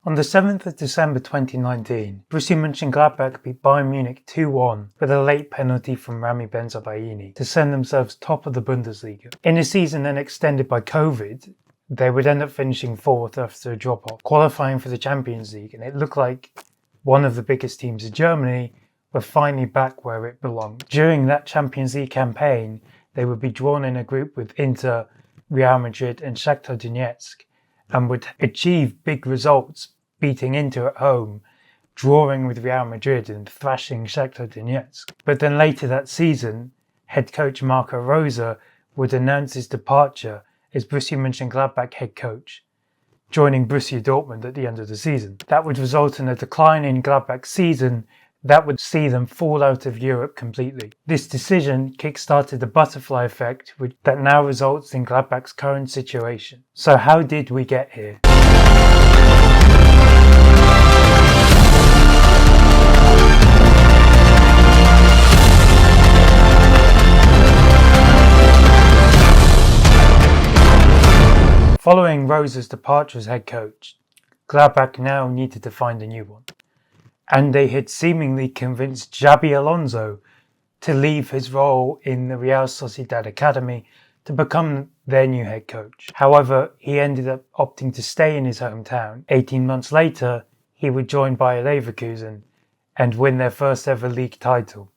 On the 7th of December 2019, Borussia Mönchengladbach beat Bayern Munich 2-1 with a late penalty from Rami Bensebaini to send themselves top of the Bundesliga. In a season then extended by COVID, they would end up finishing 4th after a drop-off, qualifying for the Champions League, and it looked like one of the biggest teams in Germany were finally back where it belonged. During that Champions League campaign, they would be drawn in a group with Inter, Real Madrid and Shakhtar Donetsk, and would achieve big results, beating Inter at home, drawing with Real Madrid and thrashing Shakhtar Donetsk. But then later that season, head coach Marco Rose would announce his departure as Borussia Mönchengladbach head coach, joining Borussia Dortmund at the end of the season. That would result in a decline in Gladbach's season that would see them fall out of Europe completely. This decision kick-started the butterfly effect that now results in Gladbach's current situation. So how did we get here? Following Rose's departure as head coach, Gladbach now needed to find a new one. And they had seemingly convinced Xabi Alonso to leave his role in the Real Sociedad Academy to become their new head coach. However, he ended up opting to stay in his hometown. 18 months later, he would join Bayer Leverkusen and win their first ever league title,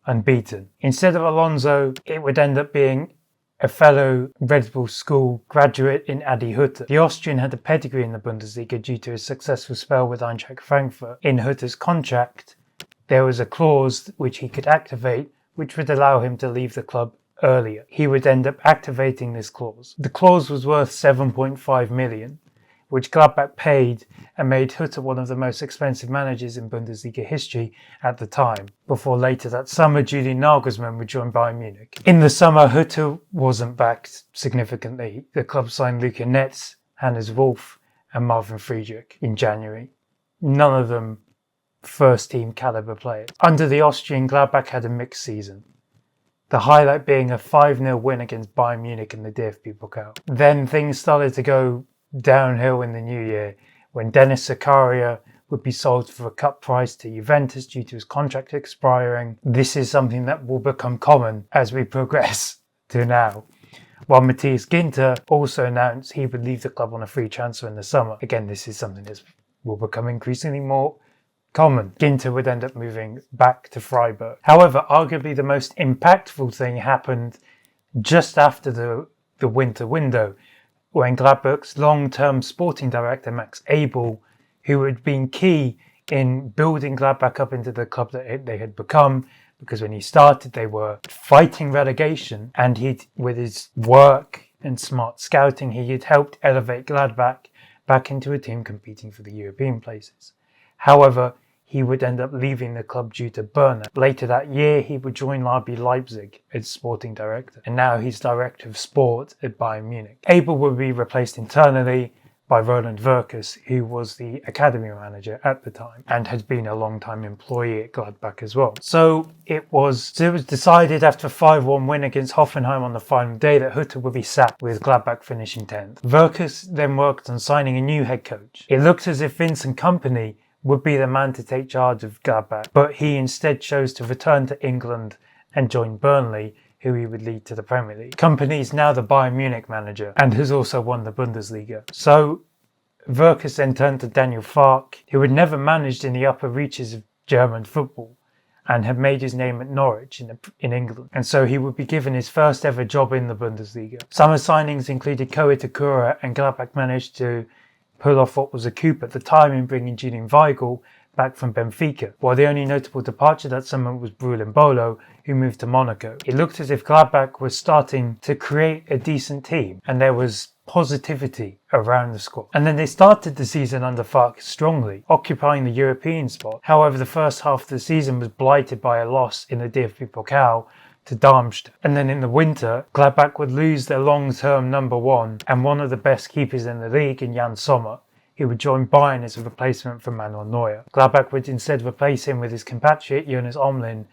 unbeaten. Instead of Alonso, it would end up being a fellow Red Bull School graduate in Adi Hütter. The Austrian had a pedigree in the Bundesliga due to his successful spell with Eintracht Frankfurt. In Hütter's contract, there was a clause which he could activate which would allow him to leave the club earlier. He would end up activating this clause. The clause was worth 7.5 million, which Gladbach paid and made Hütter one of the most expensive managers in Bundesliga history at the time, before later that summer Julian Nagelsmann would join Bayern Munich. In the summer, Hütter wasn't backed significantly. The club signed Luca Netz, Hannes Wolf and Marvin Friedrich in January. None of them first-team caliber players. Under the Austrian, Gladbach had a mixed season, the highlight being a 5-0 win against Bayern Munich in the DFB Pokal. Then things started to go downhill in the new year when Dennis Zakaria would be sold for a cut price to Juventus due to his contract expiring. This is something that will become common as we progress to now. While Matthias Ginter also announced he would leave the club on a free transfer in the summer. Again, this is something that will become increasingly more common. Ginter would end up moving back to Freiburg. However, arguably the most impactful thing happened just after the winter window, when Gladbach's long-term sporting director Max Abel, who had been key in building Gladbach up into the club that they had become, because when he started they were fighting relegation, and with his work and smart scouting, he had helped elevate Gladbach back into a team competing for the European places. However, he would end up leaving the club due to burnout. Later that year, he would join RB Leipzig as sporting director, and now he's director of sport at Bayern Munich. Abel would be replaced internally by Roland Wirkus, who was the academy manager at the time and had been a long-time employee at Gladbach as well. So it was decided after a 5-1 win against Hoffenheim on the final day that Hütter would be sacked, with Gladbach finishing 10th. Wirkus then worked on signing a new head coach. It looked as if Vincent Kompany would be the man to take charge of Gladbach, but he instead chose to return to England and join Burnley, who he would lead to the Premier League. Kompany is now the Bayern Munich manager and has also won the Bundesliga. So Wirkus then turned to Daniel Farke, who had never managed in the upper reaches of German football and had made his name at Norwich in England, and so he would be given his first ever job in the Bundesliga. Summer signings included Ko Itakura, and Gladbach managed to pull off what was a coup at the time in bringing Julian Weigl back from Benfica, while the only notable departure that summer was Brulin Bolo, who moved to Monaco. It looked as if Gladbach was starting to create a decent team, and there was positivity around the squad. And then they started the season under Farke strongly, occupying the European spot. However, the first half of the season was blighted by a loss in the DFB Pokal to Darmstadt. And then in the winter, Gladbach would lose their long-term number one and one of the best keepers in the league in Jan Sommer, who would join Bayern as a replacement for Manuel Neuer. Gladbach would instead replace him with his compatriot Jonas Omlin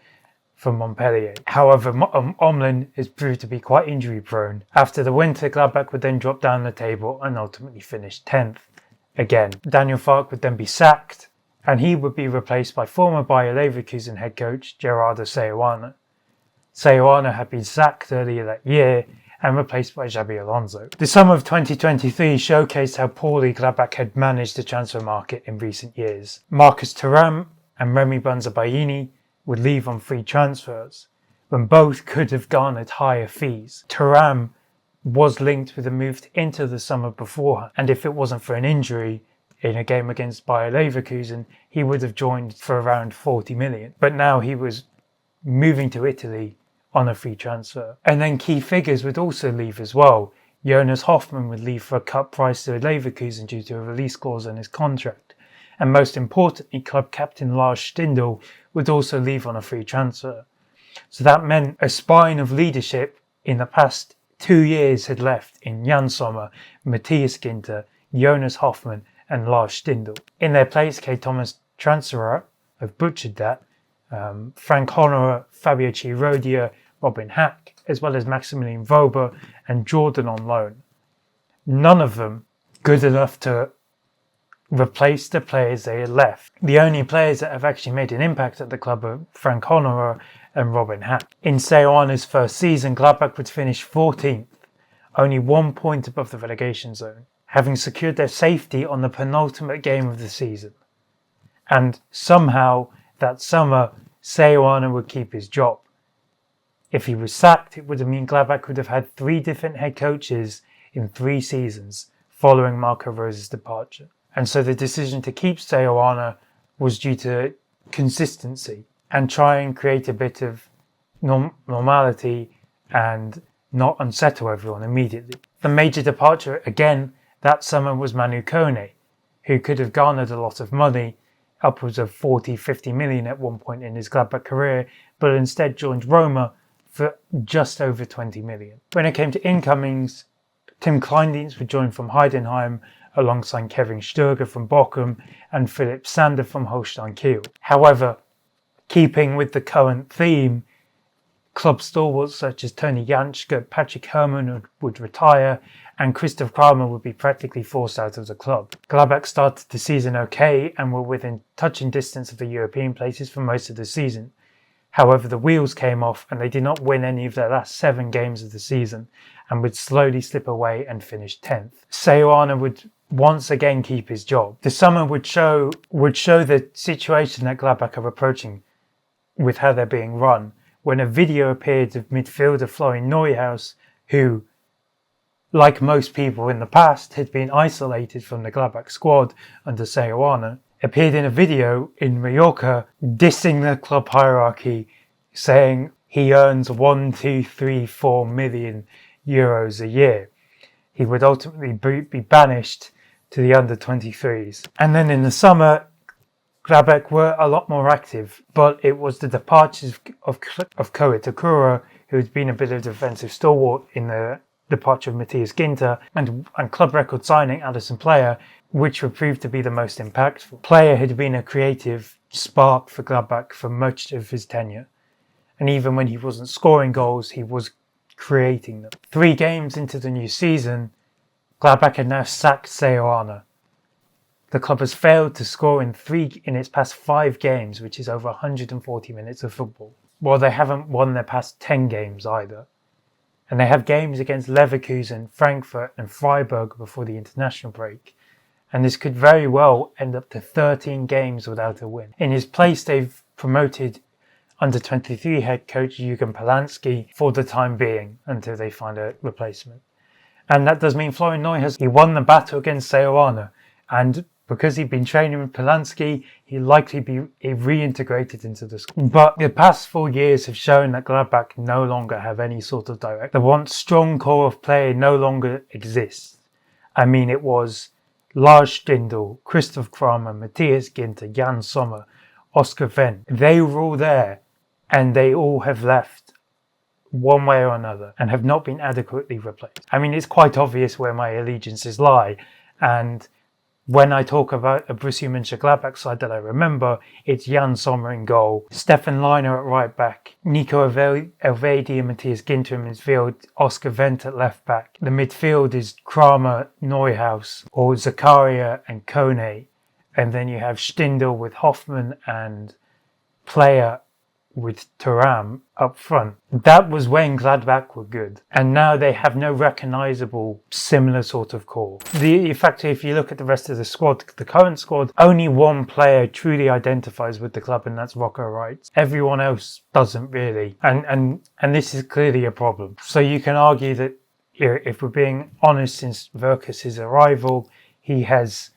from Montpellier. However, Omlin is proved to be quite injury prone. After the winter, Gladbach would then drop down the table and ultimately finish 10th again. Daniel Farke would then be sacked, and he would be replaced by former Bayer Leverkusen head coach Gerardo Seoane. Seoane had been sacked earlier that year and replaced by Xabi Alonso. The summer of 2023 showcased how poorly Gladbach had managed the transfer market in recent years. Marcus Thuram and Remy Bensebaini would leave on free transfers, when both could have garnered higher fees. Thuram was linked with a move to Inter the summer beforehand, and if it wasn't for an injury in a game against Bayer Leverkusen, he would have joined for around 40 million. But now he was moving to Italy on a free transfer. And then key figures would also leave as well. Jonas Hoffmann would leave for a cut price to Leverkusen due to a release clause in his contract. And most importantly, club captain Lars Stindl would also leave on a free transfer. So that meant a spine of leadership in the past 2 years had left in Jan Sommer, Matthias Ginter, Jonas Hoffmann and Lars Stindl. In their place came Thomas Transferer, I've butchered that, Frank Honorer, Fabio Chirodia, Robin Hack, as well as Maximilian Vober and Jordan on loan. None of them good enough to replace the players they had left. The only players that have actually made an impact at the club are Frank Honorer and Robin Hack. In Seoane's first season, Gladbach would finish 14th, only 1 point above the relegation zone, having secured their safety on the penultimate game of the season. And somehow, that summer, Seoane would keep his job. If he was sacked, it would have meant Gladbach would have had 3 different head coaches in 3 seasons following Marco Rose's departure. And so the decision to keep Seoane was due to consistency and try and create a bit of normality and not unsettle everyone immediately. The major departure, again, that summer was Manu Kone, who could have garnered a lot of money, upwards of 40-50 million at one point in his Gladbach career, but instead joined Roma for just over 20 million. When it came to incomings, Tim Kleindienst would join from Heidenheim alongside Kevin Sturger from Bochum and Philipp Sander from Holstein Kiel. However, keeping with the current theme, club stalwarts such as Tony Janschke, Patrick Herrmann would retire, and Christoph Kramer would be practically forced out of the club. Gladbach started the season okay and were within touching distance of the European places for most of the season. However, the wheels came off and they did not win any of their last 7 games of the season and would slowly slip away and finish 10th. Seoane would once again keep his job. The summer would show the situation that Gladbach are approaching with how they're being run, when a video appeared of midfielder Florian Neuhaus, who, like most people in the past, had been isolated from the Gladbach squad under Seoane, appeared in a video in Mallorca dissing the club hierarchy, saying he earns 1, 2, 3, 4 million euros a year. He would ultimately be banished to the under-23s. And then in the summer, Gladbach were a lot more active, but it was the departures of Ko Itakura, who had been a bit of a defensive stalwart in the departure of Matthias Ginter, and club record signing Addison Player, which would prove to be the most impactful. Player had been a creative spark for Gladbach for much of his tenure, and even when he wasn't scoring goals, he was creating them. 3 games into the new season, Gladbach had now sacked Seoane. The club has failed to score in its past 5 games, which is over 140 minutes of football. Well, they haven't won their past 10 games either. And they have games against Leverkusen, Frankfurt and Freiburg before the international break. And this could very well end up to 13 games without a win. In his place, they've promoted under-23 head coach Jürgen Polanski for the time being, until they find a replacement. And that does mean Florian Neuhaus, he won the battle against Seoane, and because he'd been training with Polanski, he'll likely be reintegrated into the squad. But the past 4 years have shown that Gladbach no longer have any sort of direction. The once strong core of play no longer exists. I mean, it was Lars Stindl, Christoph Kramer, Matthias Ginter, Jan Sommer, Oscar Wendt. They were all there, and they all have left one way or another and have not been adequately replaced. I mean, it's quite obvious where my allegiances lie, and When I talk about a Borussia Mönchengladbach side that I remember, it's Jan Sommer in goal, Stefan Leiner at right back, Nico Elvedi and Matthias Ginter in midfield, Oscar Wendt at left back. The midfield is Kramer, Neuhaus, or Zakaria and Kone. And then you have Stindl with Hoffmann and Player with Thuram up front. That was when Gladbach were good. And now they have no recognisable similar sort of core. In fact, if you look at the rest of the squad, the current squad, only one player truly identifies with the club, and that's Rocco Wright. Everyone else doesn't really. And this is clearly a problem. So you can argue that, if we're being honest, since Verkus' arrival, he has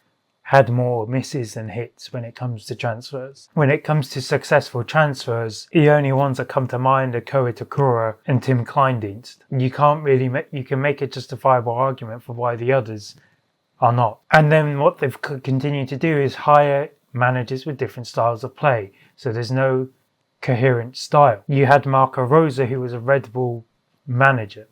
had more misses than hits when it comes to transfers. When it comes to successful transfers, the only ones that come to mind are Koe Takura and Tim Kleindienst. You can't really you can make a justifiable argument for why the others are not. And then what they've continued to do is hire managers with different styles of play. So there's no coherent style. You had Marco Rosa, who was a Red Bull manager,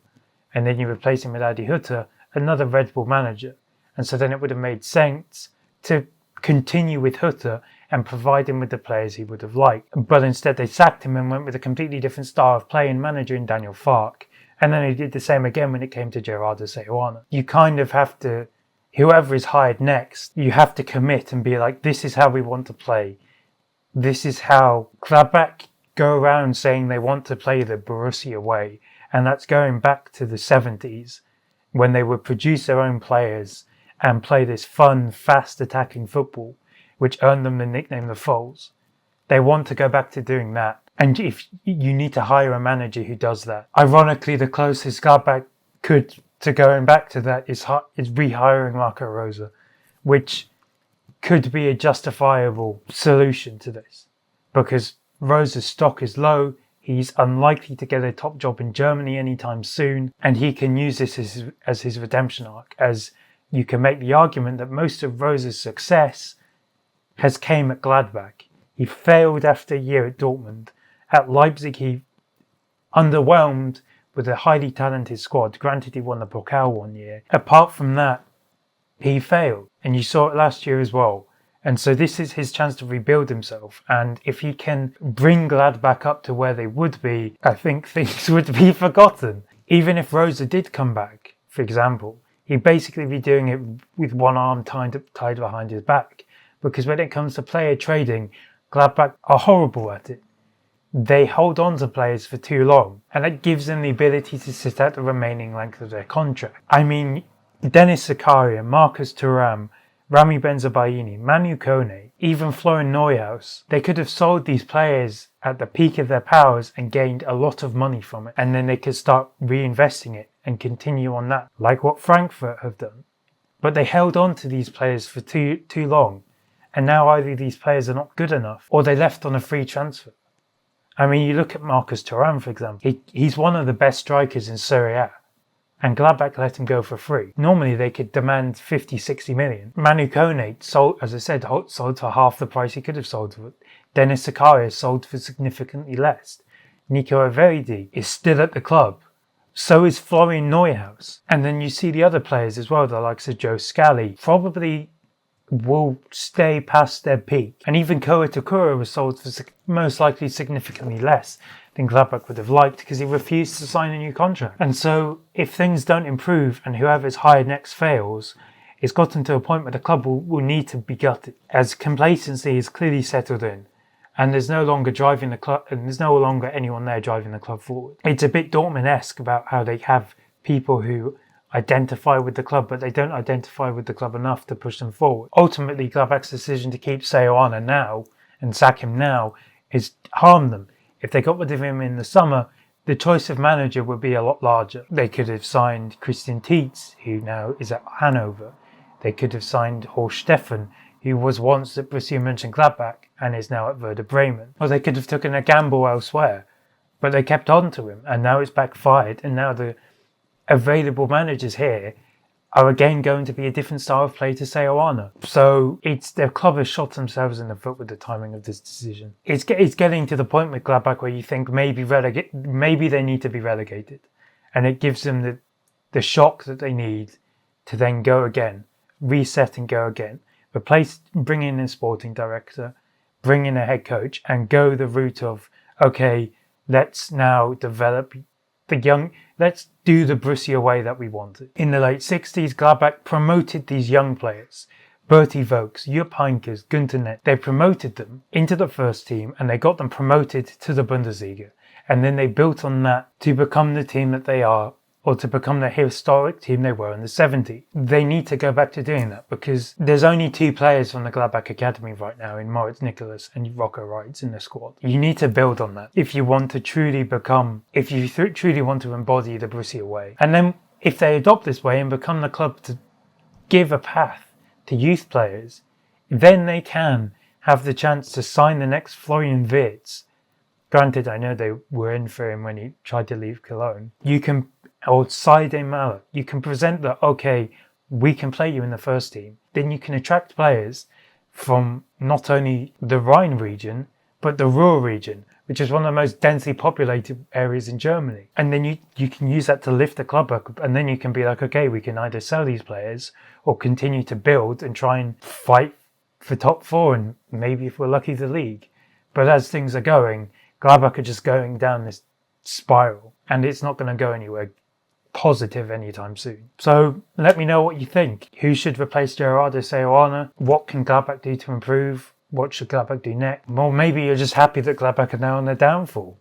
and then you replace him with Adi Hutter, another Red Bull manager. And so then it would have made sense to continue with Hutter and provide him with the players he would have liked. But instead they sacked him and went with a completely different style of play and manager in Daniel Farke. And then he did the same again when it came to Gerardo Seoane. You kind of have to, whoever is hired next, you have to commit and be like, this is how we want to play. This is how Gladbach go around saying they want to play the Borussia way. And that's going back to the 70s when they would produce their own players and play this fun, fast attacking football, which earned them the nickname the Foals. They want to go back to doing that. And if you need to hire a manager who does that. Ironically, the closest Gladbach could to going back to that is rehiring Marco Rosa, which could be a justifiable solution to this. Because Rosa's stock is low, he's unlikely to get a top job in Germany anytime soon, and he can use this as his redemption arc, as you can make the argument that most of Rosa's success has came at Gladbach. He failed after a year at Dortmund. At Leipzig, he underwhelmed with a highly talented squad. Granted, he won the Pokal one year. Apart from that, he failed. And you saw it last year as well. And so this is his chance to rebuild himself. And if he can bring Gladbach up to where they would be, I think things would be forgotten. Even if Rosa did come back, for example, he'd basically be doing it with one arm tied behind his back. Because when it comes to player trading, Gladbach are horrible at it. They hold on to players for too long, and that gives them the ability to sit out the remaining length of their contract. I mean, Dennis Zakaria, Marcus Thuram, Rami Benzabaini, Manu Kone, even Florian Neuhaus, they could have sold these players at the peak of their powers and gained a lot of money from it, and then they could start reinvesting it and continue on that, like what Frankfurt have done. But they held on to these players for too long, and now either these players are not good enough or they left on a free transfer. I mean, you look at Marcus Thuram, for example. He's one of the best strikers in Serie A, and Gladbach let him go for free. Normally they could demand 50, 60 million. Manu Kone sold, as I said, sold for half the price he could have sold for. Dennis Zakaria sold for significantly less. Nico Elvedi is still at the club. So is Florian Neuhaus. And then you see the other players as well, the likes of Joe Scally, probably will stay past their peak. And even Koe Takura was sold for most likely significantly less than Gladbach would have liked, because he refused to sign a new contract. And so if things don't improve and whoever's hired next fails, it's gotten to a point where the club will need to be gutted, as complacency is clearly settled in. And there's no longer driving the club, and there's no longer anyone there driving the club forward. It's a bit Dortmund-esque about how they have people who identify with the club, but they don't identify with the club enough to push them forward. Ultimately, Gladbach's decision to keep Seoane now and sack him now is harm them. If they got rid of him in the summer, the choice of manager would be a lot larger. They could have signed Christian Tietz, who now is at Hanover. They could have signed Horst Steffen, who was once at Borussia Mönchengladbach and is now at Werder Bremen. Or they could have taken a gamble elsewhere, but they kept on to him, and now it's backfired, and now the available managers here are again going to be a different style of play to Seoane. So their club has shot themselves in the foot with the timing of this decision. It's getting to the point with Gladbach where you think maybe they need to be relegated, and it gives them the shock that they need to then go again, reset and go again. bring in a sporting director, bring in a head coach, and go the route of, okay, let's now develop let's do the Borussia way that we wanted. In the late 60s, Gladbach promoted these young players. Bertie Vogts, Jupp Heynckes, Günther Netz. They promoted them into the first team and they got them promoted to the Bundesliga. And then they built on that to become the team that they are, or to become the historic team they were in the 70s. They need to go back to doing that because there's only 2 players from the Gladbach Academy right now in Moritz Nicholas and Rocco Reitz in the squad. You need to build on that if you want to truly truly want to embody the Borussia way. And then if they adopt this way and become the club to give a path to youth players, then they can have the chance to sign the next Florian Wirtz. Granted, I know they were in for him when he tried to leave Cologne. Or Saïd Mala. You can present that, okay, we can play you in the first team. Then you can attract players from not only the Rhine region, but the Ruhr region, which is one of the most densely populated areas in Germany. And then you can use that to lift the club up. And then you can be like, okay, we can either sell these players or continue to build and try and fight for top 4 and maybe, if we're lucky, the league. But as things are going, Gladbach are just going down this spiral and it's not going to go anywhere positive anytime soon. So let me know what you think. Who should replace Gerardo Seoane? What can Gladbach do to improve? What should Gladbach do next? Well, maybe you're just happy that Gladbach are now on their downfall.